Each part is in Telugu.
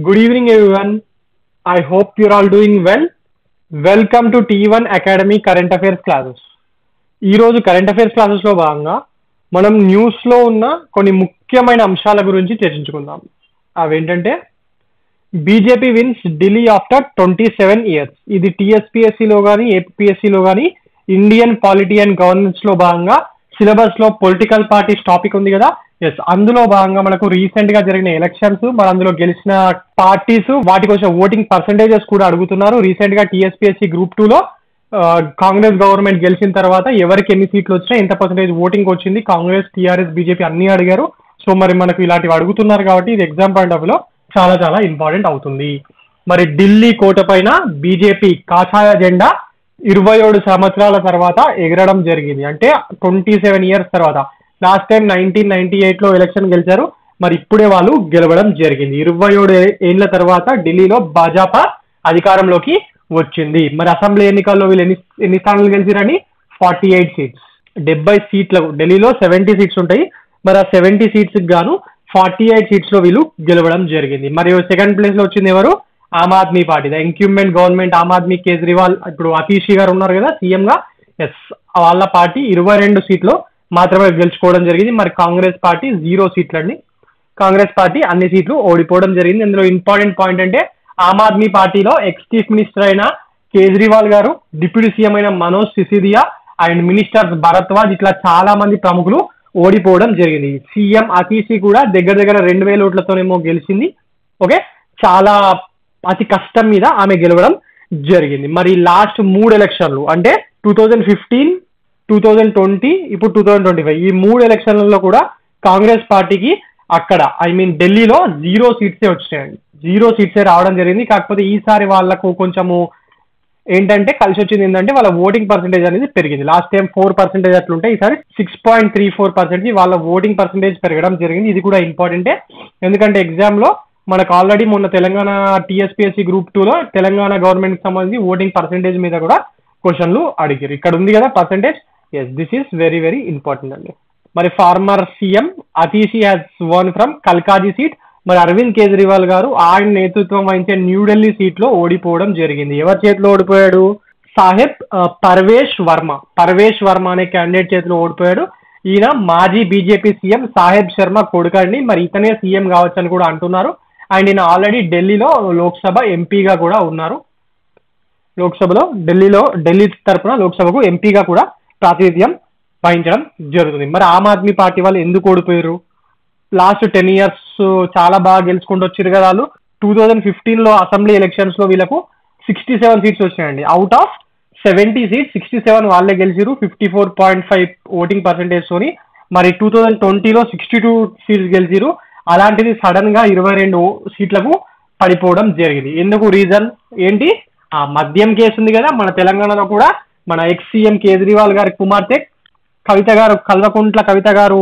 Good evening, everyone. I hope you're all doing well. Welcome to T1 Academy Current Affairs Classes. ఈ రోజు కరెంట్ అఫైర్స్ క్లాసెస్లో భాగంగా మనం న్యూస్లో ఉన్న కొన్ని ముఖ్యమైన అంశాల గురించి చర్చించుకుందాం. అవేంటంటే BJP wins Delhi after 27 years. ఇది టీఎస్పీఎస్సీలో కానీ ఏపీఎస్సీలో కానీ ఇండియన్ పాలిటీ అండ్ గవర్నెన్స్లో భాగంగా సిలబస్లో పొలిటికల్ పార్టీస్ టాపిక్ ఉంది కదా. ఎస్, అందులో భాగంగా మనకు రీసెంట్ గా జరిగిన ఎలక్షన్స్, మరి అందులో గెలిచిన పార్టీస్, వాటి కోసం ఓటింగ్ పర్సంటేజెస్ కూడా అడుగుతున్నారు. రీసెంట్ గా టీఎస్పీఎస్సీ గ్రూప్ 2లో కాంగ్రెస్ గవర్నమెంట్ గెలిచిన తర్వాత ఎవరికి ఎన్ని సీట్లు వచ్చినాయి, ఎంత పర్సెంటేజ్ ఓటింగ్ వచ్చింది, కాంగ్రెస్, టీఆర్ఎస్, బీజేపీ అన్ని అడిగారు. సో మరి మనకు ఇలాంటివి అడుగుతున్నారు కాబట్టి ఇది ఎగ్జామ్ పాయింట్ ఆఫ్ వ్యూలో చాలా చాలా ఇంపార్టెంట్ అవుతుంది. మరి ఢిల్లీ కోట పైన బీజేపీ కాషాయ జెండా 27 సంవత్సరాల తర్వాత ఎగరడం జరిగింది. అంటే 27 years తర్వాత. లాస్ట్ టైం 1998లో ఎలక్షన్ గెలిచారు. మరి ఇప్పుడే వాళ్ళు గెలవడం జరిగింది. 27 ఏళ్ల తర్వాత ఢిల్లీలో భాజపా అధికారంలోకి వచ్చింది. మరి అసెంబ్లీ ఎన్నికల్లో వీళ్ళు ఎన్ని స్థానాలు గెలిచారని 48 seats. 70 సీట్లకు ఢిల్లీలో 70 seats ఉంటాయి. మరి ఆ 70 seats గాను 48 seats లో వీళ్ళు గెలవడం జరిగింది. మరియు సెకండ్ ప్లేస్ లో వచ్చింది ఎవరు? Aam Aadmi party, the ఇంక్యూమెంట్ government Aam Aadmi Kejriwal, ఇప్పుడు అతీషి గారు ఉన్నారు కదా సీఎం గా. ఎస్, వాళ్ళ పార్టీ 22 సీట్లు మాత్రమే గెలుచుకోవడం జరిగింది. మరి కాంగ్రెస్ పార్టీ 0 సీట్లు అండి. కాంగ్రెస్ పార్టీ అన్ని సీట్లు ఓడిపోవడం జరిగింది. ఇందులో ఇంపార్టెంట్ పాయింట్ అంటే ఆమ్ ఆద్మీ పార్టీలో ఎక్స్ చీఫ్ మినిస్టర్ అయిన కేజ్రీవాల్ గారు, డిప్యూటీ సీఎం అయిన మనోజ్ సిసిదియా అండ్ మినిస్టర్స్ భరద్వాజ్, ఇట్లా చాలా మంది ప్రముఖులు ఓడిపోవడం జరిగింది. సీఎం అతీషి కూడా దగ్గర 2000 ఓట్లతోనేమో గెలిచింది. ఓకే, చాలా అతి కష్టం మీద ఆమె గెలవడం జరిగింది. మరి లాస్ట్ 3 ఎలక్షన్లు అంటే 2015, 2020, ఇప్పుడు 2025, ఈ 3 ఎలక్షన్లలో కూడా కాంగ్రెస్ పార్టీకి అక్కడ ఢిల్లీలో 0 సీట్సే వచ్చాయండి. 0 సీట్సే రావడం జరిగింది. కాకపోతే ఈసారి వాళ్ళకు కొంచెము ఏంటంటే కలిసి వచ్చింది ఏంటంటే వాళ్ళ ఓటింగ్ పర్సెంటేజ్ అనేది పెరిగింది. లాస్ట్ టైం 4% అట్లుంటే ఈసారి 6.34% వాళ్ళ ఓటింగ్ పర్సెంటేజ్ పెరగడం జరిగింది. ఇది కూడా ఇంపార్టెంటే, ఎందుకంటే ఎగ్జామ్లో మనకు ఆల్రెడీ మొన్న తెలంగాణ టీఎస్పీఎస్సీ గ్రూప్ 2లో తెలంగాణ గవర్నమెంట్కి సంబంధించి ఓటింగ్ పర్సెంటేజ్ మీద కూడా క్వశ్చన్లు అడిగారు. ఇక్కడ ఉంది కదా percentage. Yes, this is very very important అండి. మరి former CM Atishi has won from Kalkaji seat. మరి అరవింద్ కేజ్రీవాల్ గారు ఆయన నేతృత్వం వహించే న్యూఢిల్లీ సీట్లో ఓడిపోవడం జరిగింది. ఎవరి చేతిలో ఓడిపోయాడు? సాహెబ్ పర్వేష్ వర్మ అనే క్యాండిడేట్ చేతిలో ఓడిపోయాడు. ఈయన మాజీ బీజేపీ సీఎం సాహెబ్ శర్మ కొడుకండి. మరి ఇతనే సీఎం కావచ్చు అని కూడా అంటున్నారు. అండ్ ఈయన ఆల్రెడీ ఢిల్లీలో లోక్సభ ఎంపీగా కూడా ఉన్నారు. ఢిల్లీ తరఫున లోక్సభకు ఎంపీగా కూడా ప్రాతినిధ్యం వహించడం జరుగుతుంది. మరి ఆమ్ ఆద్మీ పార్టీ వాళ్ళు ఎందుకు ఓడిపోయారు? లాస్ట్ 10 years చాలా బాగా గెలుచుకుంటూ వచ్చారు కదా వాళ్ళు. 2015లో అసెంబ్లీ ఎలక్షన్స్ లో వీళ్ళకు 67 సీట్స్ వచ్చాయండి. అవుట్ ఆఫ్ 70 సీట్స్ 67 వాళ్ళే గెలిచారు, 54.5 ఓటింగ్ పర్సెంటేజ్ తోని. మరి 2020లో 62 సీట్స్ గెలిచారు. అలాంటిది సడన్ గా 22 సీట్లకు పడిపోవడం జరిగింది. ఎందుకు? రీజన్ ఏంటి? ఆ మద్యం కేసు ఉంది కదా మన తెలంగాణలో కూడా. మన ఎక్స్ సీఎం కేజ్రీవాల్ గారి కుమార్తె కల్వకుంట్ల కవిత గారు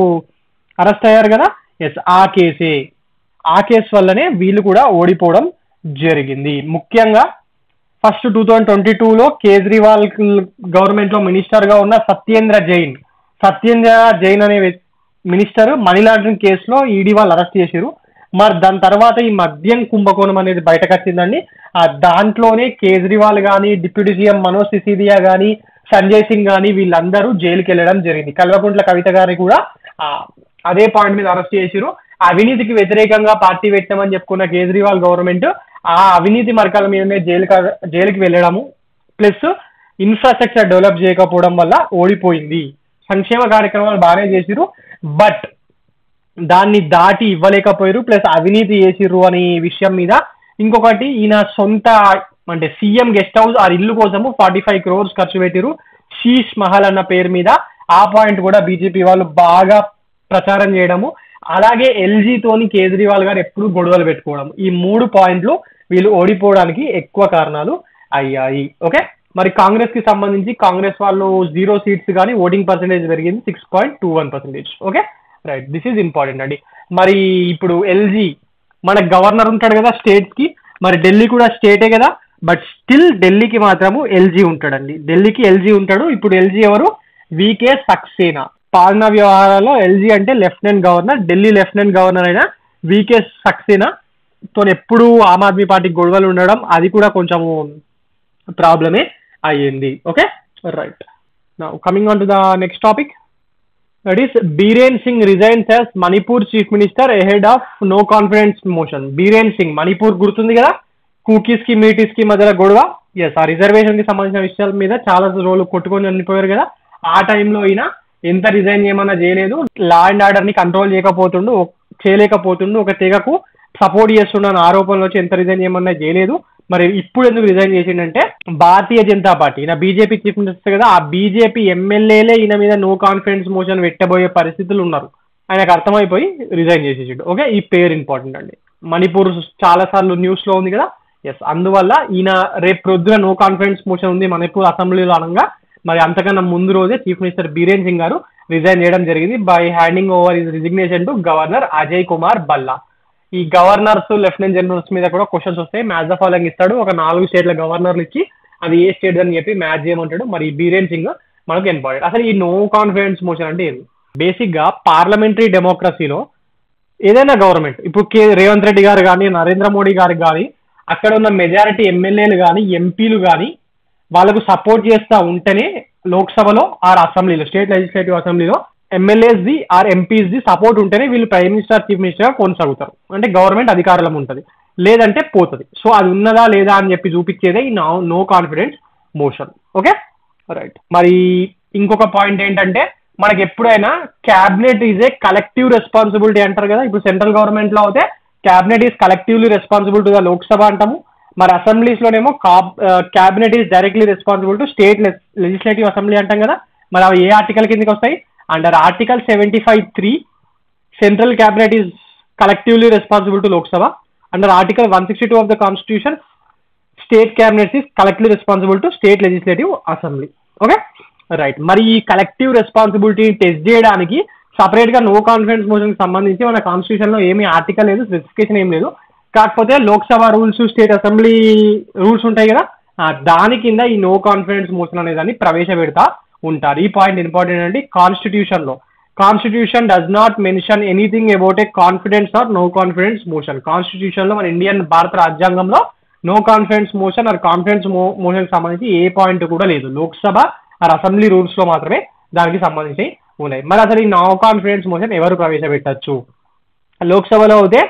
అరెస్ట్ అయ్యారు కదా. ఎస్, ఆ కేసు వల్లనే వీళ్ళు కూడా ఓడిపోవడం జరిగింది. ముఖ్యంగా ఫస్ట్ 2022లో కేజ్రీవాల్ గవర్నమెంట్ లో మినిస్టర్ గా ఉన్న సత్యేంద్ర జైన్ అనే మినిస్టర్ మనీ లాండరింగ్ కేసులో ఈడీ వాళ్ళు అరెస్ట్ చేశారు. మరి దాని తర్వాత ఈ మద్యం కుంభకోణం అనేది బయటకు వచ్చిందండి. దాంట్లోనే కేజ్రీవాల్ కానీ, డిప్యూటీ సీఎం మనోజ్ సిసిదియా కానీ, సంజయ్ సింగ్ కానీ వీళ్ళందరూ జైలుకి వెళ్ళడం జరిగింది. కల్వకుంట్ల కవిత గారిని కూడా అదే పాయింట్ మీద అరెస్ట్ చేశారు. అవినీతికి వ్యతిరేకంగా పార్టీ పెట్టామని చెప్పుకున్న కేజ్రీవాల్ గవర్నమెంట్ ఆ అవినీతి మరకల మీదనే జైలుకి వెళ్ళడము, ప్లస్ ఇన్ఫ్రాస్ట్రక్చర్ డెవలప్ చేయకపోవడం వల్ల ఓడిపోయింది. సంక్షేమ కార్యక్రమాలు బాగానే చేసిరు, బట్ దాన్ని దాటి ఇవ్వలేకపోయారు, ప్లస్ అవినీతి చేసిర్రు అనే విషయం మీద. ఇంకొకటి, ఈయన సొంత అంటే సీఎం గెస్ట్ హౌస్ ఆ ఇల్లు కోసము 45 crores ఖర్చు పెట్టిరు, శీష్ మహల్ అన్న పేరు మీద. ఆ పాయింట్ కూడా బీజేపీ వాళ్ళు బాగా ప్రచారం చేయడము. అలాగే ఎల్జీతోని కేజ్రీవాల్ గారు ఎప్పుడు గొడవలు పెట్టుకోవడం. ఈ 3 పాయింట్లు వీళ్ళు ఓడిపోవడానికి ఎక్కువ కారణాలు అయ్యాయి. ఓకే, మరి కాంగ్రెస్ కి సంబంధించి కాంగ్రెస్ వాళ్ళు 0 సీట్స్ కానీ ఓటింగ్ పర్సెంటేజ్ పెరిగింది 6.21%. Okay right, this is important అండి. మరి ఇప్పుడు ఎల్జీ మన గవర్నర్ ఉంటాడు కదా స్టేట్స్ కి. మరి ఢిల్లీ కూడా స్టేటే కదా, బట్ స్టిల్ ఢిల్లీకి మాత్రము ఎల్జీ ఉంటాడండి. ఢిల్లీకి ఎల్జీ ఉంటాడు. ఇప్పుడు ఎల్జీ ఎవరు? వికే సక్సేనా. పాలనా వ్యవహారాల్లో ఎల్జీ అంటే lieutenant governor. Delhi lieutenant governor అయిన వికే సక్సేనా తో ఎప్పుడు ఆమ్ ఆద్మీ పార్టీ గొడవలు ఉండడం అది కూడా కొంచెము ప్రాబ్లమే అయ్యింది. Okay right. Now coming on to the next topic, that is Biren Singh resigns as Manipur chief minister ahead of no confidence motion. Biren Singh Manipur గుర్తుంది కదా, కూకీస్ కి మీటీస్ కి మధ్య గొడవ. ఎస్, ఆ రిజర్వేషన్ కి సంబంధించిన విషయాల మీద చాలా రోజులు కొట్టుకొని వెళ్ళిపోయారు కదా. ఆ టైంలో అయినా ఎంత రిజైన్ చేయమన్నా చేయలేదు, లా అండ్ ఆర్డర్ ని కంట్రోల్ చేయలేకపోతుండు, ఒక తెగకు సపోర్ట్ చేస్తున్న ఆరోపణలు వచ్చి ఎంత రిజైన్ చేయమన్నా చేయలేదు. మరి ఇప్పుడు ఎందుకు రిజైన్ చేసిండంటే భారతీయ జనతా పార్టీ, ఈయన బీజేపీ చీఫ్ మినిస్టర్ కదా, ఆ బీజేపీ ఎమ్మెల్యేలే ఈయన మీద నో కాన్ఫిడెన్స్ మోషన్ పెట్టబోయే పరిస్థితులు ఉన్నారు. ఆయనకు అర్థమైపోయి రిజైన్ చేసేసిండు. ఓకే, ఈ పేరు ఇంపార్టెంట్ అండి. మణిపూర్ చాలా సార్లు న్యూస్ లో ఉంది కదా. ఎస్, అందువల్ల ఈయన రేపు ప్రొద్దున నో కాన్ఫిడెన్స్ మోషన్ ఉంది మణిపూర్ అసెంబ్లీలో అనగా, మరి అంతకన్నా ముందు రోజే చీఫ్ మినిస్టర్ బీరేన్ సింగ్ గారు రిజైన్ చేయడం జరిగింది by handing over his resignation to governor Ajay Kumar Bhalla. ఈ గవర్నర్స్, లెఫ్టినెంట్ జనరల్స్ మీద కూడా క్వశ్చన్స్ వస్తాయి. మ్యాచ్ ద ఫాలోయింగ్ ఇస్తాడు, ఒక 4 స్టేట్ల గవర్నర్లు ఇచ్చి అది ఏ స్టేట్ అని చెప్పి మ్యాచ్ చేయమంటాడు. మరి బీరేన్ సింగ్ మనకు ఇంపార్టెంట్. అసలు ఈ నో కాన్ఫిడెన్స్ మోషన్ అంటే ఏంది? బేసిక్ గా పార్లమెంటరీ డెమోక్రసీలో ఏదైనా గవర్నమెంట్, ఇప్పుడు రేవంత్ రెడ్డి గారు కానీ, నరేంద్ర మోడీ గారికి కానీ, అక్కడ ఉన్న మెజారిటీ ఎమ్మెల్యేలు కానీ, ఎంపీలు కానీ వాళ్ళకు సపోర్ట్ చేస్తూ ఉంటేనే లోక్సభలో ఆర్ అసెంబ్లీలో, స్టేట్ లెజిస్లేటివ్ అసెంబ్లీలో ఎమ్మెల్యేస్ ది ఆర్ ఎంపీస్ ది సపోర్ట్ ఉంటేనే వీళ్ళు ప్రైమ్ మినిస్టర్, చీఫ్ మినిస్టర్ గా కొనసాగుతారు. అంటే గవర్నమెంట్ అధికారంలో ఉంటుంది, లేదంటే పోతుంది. సో అది ఉన్నదా లేదా అని చెప్పి చూపించేదే ఈ no confidence motion. Okay right. మరి ఇంకొక పాయింట్ ఏంటంటే, మనకి ఎప్పుడైనా cabinet is a collective responsibility అంటారు కదా. ఇప్పుడు సెంట్రల్ గవర్నమెంట్ లో అయితే cabinet is collectively responsible to the Lok Sabha అంటాము. మరి అసెంబ్లీస్ లోనేమో cabinet is directly responsible to state legislative assembly అంటాం కదా. మరి అవి ఏ ఆర్టికల్ కిందకి వస్తాయి? Under article 75(3) central cabinet is collectively responsible to Lok Sabha. Under article 162 of the constitution state cabinet is collectively responsible to state legislative assembly. Okay right. మరి ఈ కలెక్టివ్ రెస్పాన్సిబిలిటీ టెస్ట్ చేయడానికి సపరేట్ గా నో కాన్ఫిడెన్స్ మోషన్ కి సంబంధించి మన కాన్స్టిట్యూషన్ లో ఏమీ ఆర్టికల్ లేదు, స్పెసిఫికేషన్ ఏం లేదు. కాకపోతే Lok Sabha rules, state assembly rules ఉంటాయి కదా, దాని కింద ఈ నో కాన్ఫిడెన్స్ మోషన్ అనే దాన్ని ప్రవేశపెడతా ఉంటారు. ఈ పాయింట్ ఇంపార్టెంట్ అండి. Constitution does not mention anything about a confidence or no confidence motion. Constitution లో మన ఇండియన్ భారత రాజ్యాంగంలో no confidence motion or confidence motion సంబంధించి ఏ పాయింట్ కూడా లేదు. లోక్సభ ఆర్ అసెంబ్లీ రూల్స్ లో మాత్రమే దానికి సంబంధించి ఉన్నాయి. మరి అసలు ఈ నో కాన్ఫిడెన్స్ మోషన్ ఎవరు ప్రవేశపెట్టచ్చు? లోక్సభలో అయితే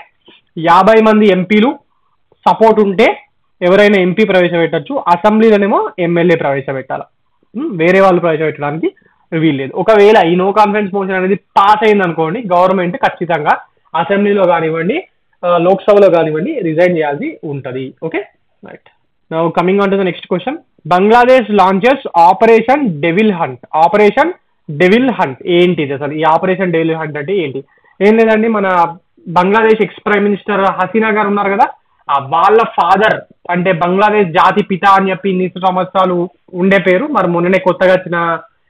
50 మంది ఎంపీలు సపోర్ట్ ఉంటే ఎవరైనా ఎంపీ ప్రవేశపెట్టచ్చు. అసెంబ్లీలోనేమో ఎమ్మెల్యే ప్రవేశపెట్టాలి, వేరే వాళ్ళు ప్రవేశపెట్టడానికి వీల్లేదు. ఒకవేళ ఈ నో కాన్ఫిడెన్స్ మోషన్ అనేది పాస్ అయింది అనుకోండి, గవర్నమెంట్ ఖచ్చితంగా అసెంబ్లీలో కానివ్వండి, లోక్సభలో కానివ్వండి రిజైన్ చేయాల్సి ఉంటుంది. Okay right. Now coming on to the next question, Bangladesh launches operation devil hunt. Operation devil hunt ఏంటిది? అసలు ఈ ఆపరేషన్ డెవిల్ హంట్ అంటే ఏంటి? ఏం లేదండి, మన Bangladesh ex prime minister Hasina గారు ఉన్నారు కదా, వాళ్ళ ఫాదర్ అంటే బంగ్లాదేశ్ జాతి పిత అని చెప్పి ఇన్ని సంవత్సరాలు ఉండే పేరు, మరి మొన్ననే కొత్తగా వచ్చిన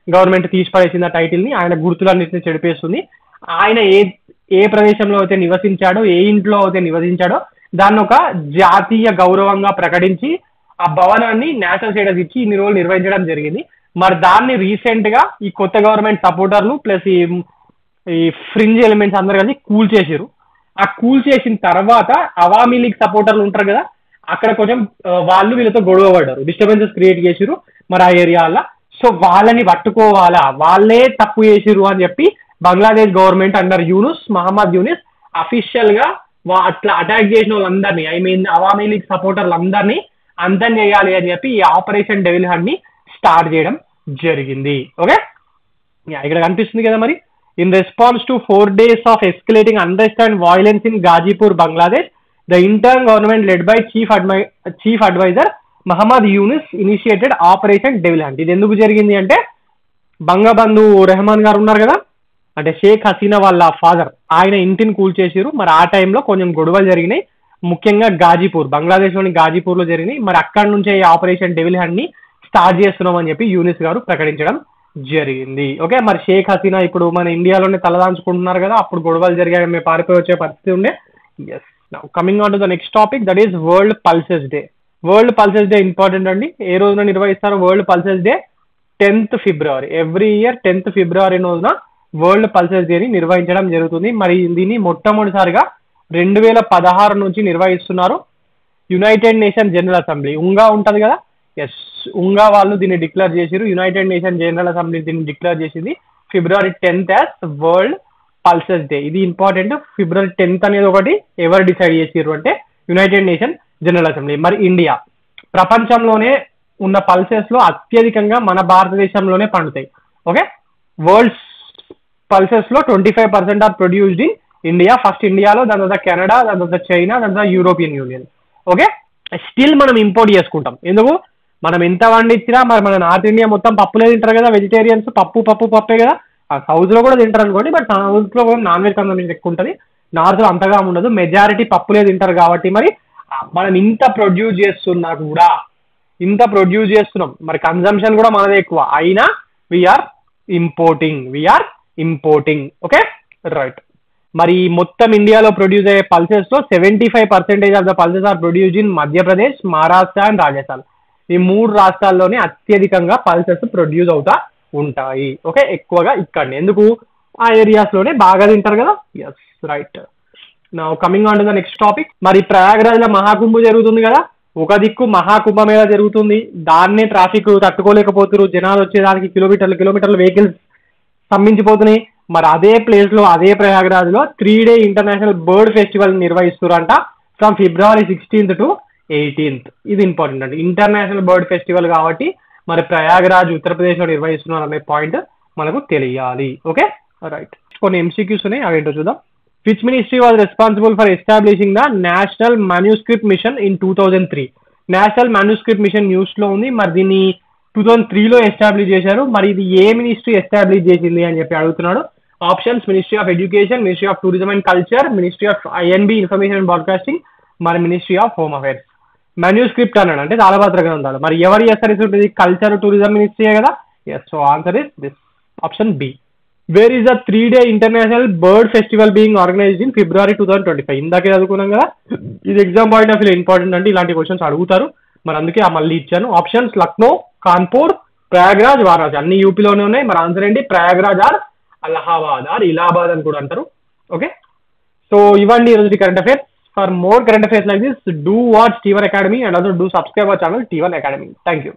గవర్నమెంట్ తీసిపడేసింది ఆ టైటిల్ ని. ఆయన గుర్తులన్నింటినీ చెడిపేస్తుంది. ఆయన ఏ ప్రదేశంలో అయితే నివసించాడో, ఏ ఇంట్లో అయితే నివసించాడో దాన్ని ఒక జాతీయ గౌరవంగా ప్రకటించి ఆ భవనాన్ని నేషనల్ స్టేటస్ ఇచ్చి ఇన్ని రోజులు నిర్వహించడం జరిగింది. మరి దాన్ని రీసెంట్ గా ఈ కొత్త గవర్నమెంట్ సపోర్టర్లు ప్లస్ ఈ ఫ్రింజ్ ఎలిమెంట్స్ అందరు కలిసి కూల్ చేసారు. ఆ కూల్ చేసిన తర్వాత అవామీ లీగ్ సపోర్టర్లు ఉంటారు కదా, అక్కడ కొంచెం వాళ్ళు వీళ్ళతో గొడవ పడ్డారు, డిస్టర్బెన్సెస్ క్రియేట్ చేసిరు మరి ఆ ఏరియాలో. సో వాళ్ళని పట్టుకోవాలా, వాళ్ళే తప్పు చేసిరు అని చెప్పి Bangladesh government under Muhammad Yunus official గా అట్లా అటాక్ చేసిన వాళ్ళందరినీ, ఐ మీన్ అవామీ లీగ్ సపోర్టర్లు అందరినీ అంతం చేయాలి అని చెప్పి ఈ ఆపరేషన్ డెవిల్ హంట్ ని స్టార్ట్ చేయడం జరిగింది. ఓకే, ఇక్కడ కనిపిస్తుంది కదా. మరి in response to 4 days of escalating unrest and violence in Ghazipur, Bangladesh, the interim government led by chief advisor Muhammad Yunus initiated Operation Devil Hunt. ఇది ఎందుకు జరిగింది అంటే, బంగబంధు రెహమాన్ గారు ఉన్నారు కదా, అంటే షేక్ హసీనా వాళ్ళ ఫాదర్, ఆయన ఇంటిని కూల్ చేసిరు. మరి ఆ టైంలో కొంచెం గొడవలు జరిగినాయి, ముఖ్యంగా గాజీపూర్, బంగ్లాదేశ్ లోని గాజీపూర్ లో జరిగినాయి. మరి అక్కడి నుంచే ఈ ఆపరేషన్ డెవిల్ హంట్ ని స్టార్ట్ చేస్తున్నాం అని చెప్పి యూనిస్ గారు ప్రకటించడం జరిగింది. ఓకే, మరి షేక్ హసీనా ఇప్పుడు మన ఇండియాలోనే తలదాంచుకుంటున్నారు కదా, అప్పుడు గొడవలు జరిగాయి, మేము పారిపోయి వచ్చే పరిస్థితి ఉండే. Yes, now coming on to the next topic, that is world pulses day. World pulses day important అండి. ఏ రోజున నిర్వహిస్తారు world pulses day? 10th February. Every year 10th February రోజున వరల్డ్ పల్సెస్ డేని నిర్వహించడం జరుగుతుంది. మరి దీన్ని మొట్టమొదటిసారిగా 2016 నుంచి నిర్వహిస్తున్నారు. United nation general assembly UNGA ఉంటది కదా, ఎస్, ఉంగా వాళ్ళు దీన్ని డిక్లేర్ చేసిరు. యునైటెడ్ నేషన్ జనరల్ అసెంబ్లీ దీన్ని డిక్లేర్ చేసింది February 10th as world pulses day. ఇది ఇంపార్టెంట్. February 10th అనేది ఒకటి ఎవరు డిసైడ్ చేసిర్రు అంటే యునైటెడ్ నేషన్ జనరల్ అసెంబ్లీ. మరి ఇండియా ప్రపంచంలోనే ఉన్న పల్సెస్ లో అత్యధికంగా మన భారతదేశంలోనే పండుతాయి. ఓకే, వరల్డ్ పల్సెస్ లో 25% are produced in India. First ఇండియాలో, దాని తర్వాత కెనడా, దాని తర్వాత చైనా, దాని తర్వాత యూరోపియన్ యూనియన్. ఓకే, స్టిల్ మనం ఇంపోర్ట్ చేసుకుంటాం. ఎందుకు? మనం ఎంత వండించినా మరి మన నార్త్ ఇండియా మొత్తం పప్పులే తింటారు కదా, వెజిటేరియన్స్ పప్పే కదా. సౌత్ లో కూడా తింటారు అనుకోండి, బట్ సౌత్ లో కూడా నాన్ వెజ్ కన్సంప్షన్ ఎక్కువ ఉంటుంది, నార్త్ లో అంతగా ఉండదు. మెజారిటీ పప్పులే తింటారు కాబట్టి మరి మనం ఇంత ప్రొడ్యూస్ చేస్తున్నాం, మరి కన్సంప్షన్ కూడా మనదే ఎక్కువ అయినా వీఆర్ ఇంపోర్టింగ్. Okay, right. మరి మొత్తం ఇండియాలో ప్రొడ్యూస్ అయ్యే పల్సెస్ లో 75% of the pulses are produced in Madhya Pradesh, Maharashtra and Rajasthan. ఈ 3 రాష్ట్రాల్లోనే అత్యధికంగా పల్సెస్ ప్రొడ్యూస్ అవుతా ఉంటాయి. ఓకే, ఎక్కువగా ఇక్కడనే. ఎందుకు? ఆ ఏరియాస్ లోనే బాగా తింటారు కదా. Yes, right. Now coming on to the next topic. మరి ప్రయాగ్రాజ్ లో మహాకుంభ జరుగుతుంది కదా, ఒక దిక్కు మహాకుంభమేళ జరుగుతుంది, దాన్నే ట్రాఫిక్ తట్టుకోలేకపోతున్నారు, జనాలు వచ్చేదానికి కిలోమీటర్లు వెహికల్స్ స్తంభించిపోతున్నాయి. మరి అదే ప్లేస్ లో, అదే ప్రయాగ్రాజ్ లో 3 day ఇంటర్నేషనల్ బర్డ్ ఫెస్టివల్ నిర్వహిస్తున్నారంట from February 16th to 18th. ఇది ఇంపార్టెంట్ అండి, ఇంటర్నేషనల్ బర్డ్ ఫెస్టివల్ కాబట్టి మరి ప్రయాగ్రాజ్ ఉత్తరప్రదేశ్ లో నిర్వహిస్తున్నారు అనే పాయింట్ మనకు తెలియాలి. Okay, right. కొన్ని ఎంసీక్యూస్ ఉన్నాయి, అవేంటో చూద్దాం. Which ministry was responsible for establishing the national manuscript mission in 2003? National manuscript mission news లో ఉంది. మరి దీన్ని 2003లో ఎస్టాబ్లిష్ చేశారు. మరి ఇది ఏ మినిస్ట్రీ ఎస్టాబ్లిష్ చేసింది అని చెప్పి అడుగుతున్నాడు. Options: ministry of education, ministry of tourism and culture, ministry of INB information and broadcasting, మరి ministry of home affairs. Manuscript అన్నాడు అంటే తాళపత్ర గ్రంథాలు. మరి ఎవరు చేస్తారు ఉంటుంది? కల్చర్ టూరిజం మినిస్ట్రీయే కదా. Yes, so answer is this option B. Where is the 3 day international bird festival being organised in February 2025? ఇందాకే చదువుకున్నాం కదా. ఇది exam point of view important అంటే ఇలాంటి క్వశ్చన్స్ అడుగుతారు, మరి అందుకే మళ్ళీ ఇచ్చాను. ఆప్షన్స్: లక్నో, కాన్పూర్, ప్రయాగ్రాజ్, వారణాసి. అన్ని యూపీలోనే ఉన్నాయి. మరి ఆన్సర్ ఏంటి? ప్రయాగ్రాజ్ ఆర్ అలహాబాద్ ఆర్ ఇలాహాబాద్ అని కూడా అంటారు. ఓకే, సో ఇవ్వండి ఈరోజు current affairs. For more current affairs like this, do watch T1 Academy and also do subscribe our channel T1 Academy. Thank you.